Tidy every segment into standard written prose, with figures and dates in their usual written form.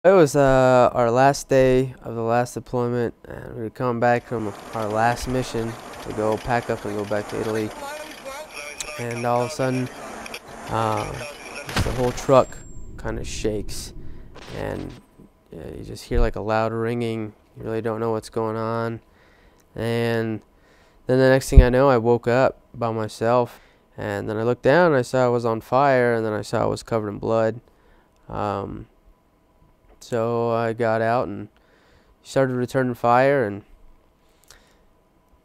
It was our last day of the last deployment, and we were coming back from our last mission to go pack up and go back to Italy. And all of a sudden, just the whole truck kind of shakes, and you just hear like a loud ringing. You really don't know what's going on. And then the next thing I know, I woke up by myself, and then I looked down and I saw I was on fire, and then I saw I was covered in blood. So I got out and started returning fire, and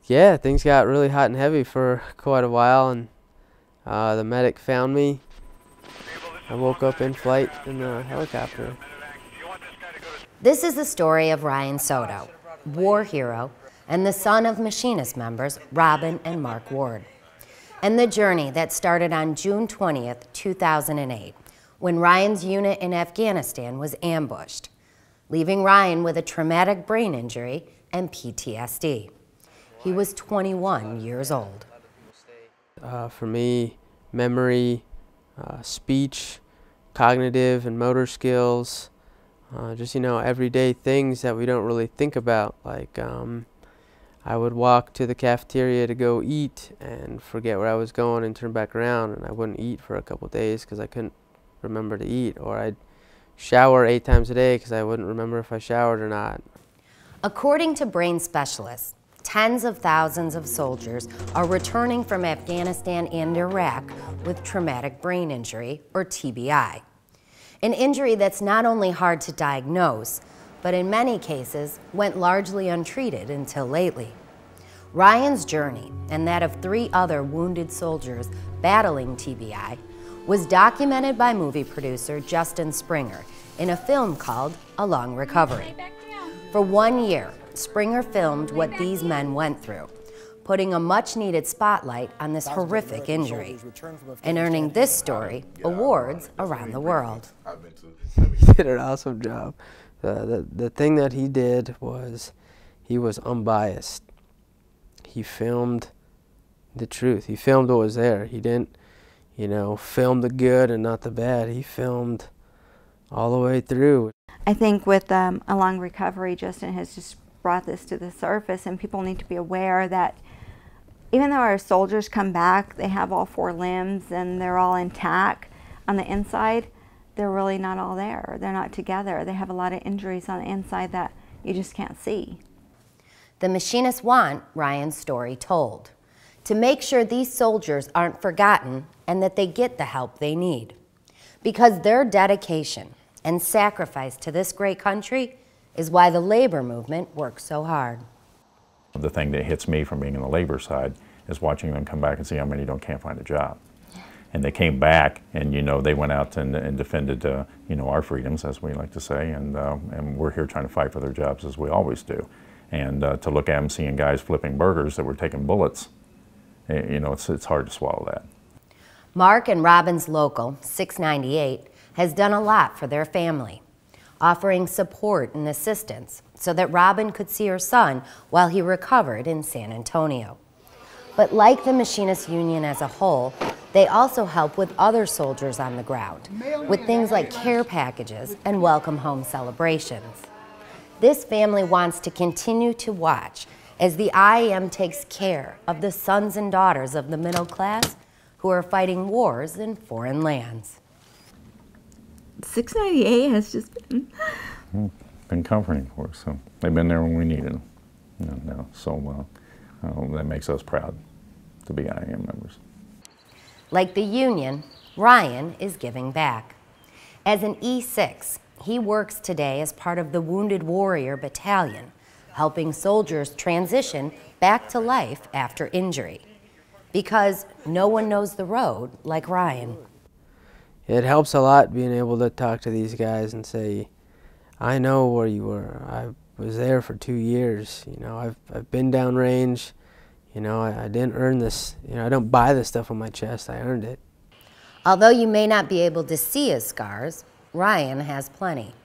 yeah, things got really hot and heavy for quite a while, and the medic found me. I woke up in flight in the helicopter. This is the story of Ryan Soto, war hero, and the son of Machinist members Robin and Mark Ward, and the journey that started on June 20th, 2008, when Ryan's unit in Afghanistan was ambushed, leaving Ryan with a traumatic brain injury and PTSD. He was 21 years old. For me, memory, speech, cognitive and motor skills, just, everyday things that we don't really think about. Like, I would walk to the cafeteria to go eat and forget where I was going and turn back around, and I wouldn't eat for a couple days because I couldn't remember to eat. Or I'd shower 8 times a day because I wouldn't remember if I showered or not. According to brain specialists, tens of thousands of soldiers are returning from Afghanistan and Iraq with traumatic brain injury, or TBI. An injury that's not only hard to diagnose, but in many cases went largely untreated until lately. Ryan's journey, and that of 3 other wounded soldiers battling TBI, was documented by movie producer Justin Springer in a film called A Long Recovery. For 1 year, Springer filmed what these men went through, putting a much-needed spotlight on this horrific injury, and earning this story awards around the world. He did an awesome job. The thing that he did was he was unbiased. He filmed the truth. He filmed what was there. He didn't, film the good and not the bad. He filmed all the way through. I think with A Long Recovery, Justin has just brought this to the surface, and people need to be aware that even though our soldiers come back, they have all 4 limbs and they're all intact on the inside, they're really not all there. They're not together. They have a lot of injuries on the inside that you just can't see. The Machinists want Ryan's story told, to make sure these soldiers aren't forgotten and that they get the help they need. Because their dedication and sacrifice to this great country is why the labor movement works so hard. The thing that hits me from being on the labor side is watching them come back and see how many can't find a job. And they came back, and they went out and defended our freedoms, as we like to say, and we're here trying to fight for their jobs as we always do. And to look at them seeing guys flipping burgers that were taking bullets, it's hard to swallow that. Mark and Robin's local 698 has done a lot for their family, offering support and assistance so that Robin could see her son while he recovered in San Antonio. But like the Machinists Union as a whole, they also help with other soldiers on the ground, with things like care packages and welcome home celebrations. This family wants to continue to watch as the IAM takes care of the sons and daughters of the middle class who are fighting wars in foreign lands. 698 has just been comforting for us. So they've been there when we needed them. So that makes us proud to be IAM members. Like the union, Ryan is giving back. As an E6, he works today as part of the Wounded Warrior Battalion, helping soldiers transition back to life after injury. Because no one knows the road like Ryan. It helps a lot being able to talk to these guys and say, I know where you were. I was there for 2 years. I've been downrange. I didn't earn this. I don't buy this stuff on my chest. I earned it. Although you may not be able to see his scars, Ryan has plenty.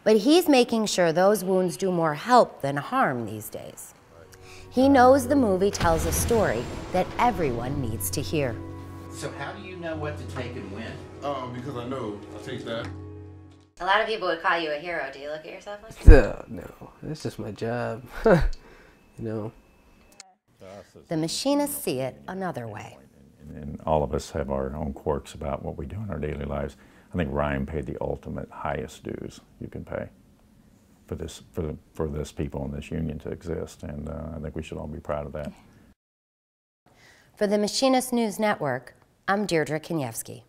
But he's making sure those wounds do more help than harm these days. He knows the movie tells a story that everyone needs to hear. So how do you know what to take and when? Because I know I take that. A lot of people would call you a hero. Do you look at yourself like that? No, it's just my job. You know. The Machinists see it another way. And all of us have our own quirks about what we do in our daily lives. I think Ryan paid the ultimate highest dues you can pay for this people in this union to exist, and I think we should all be proud of that. For the Machinist News Network, I'm Deirdre Kaniewski.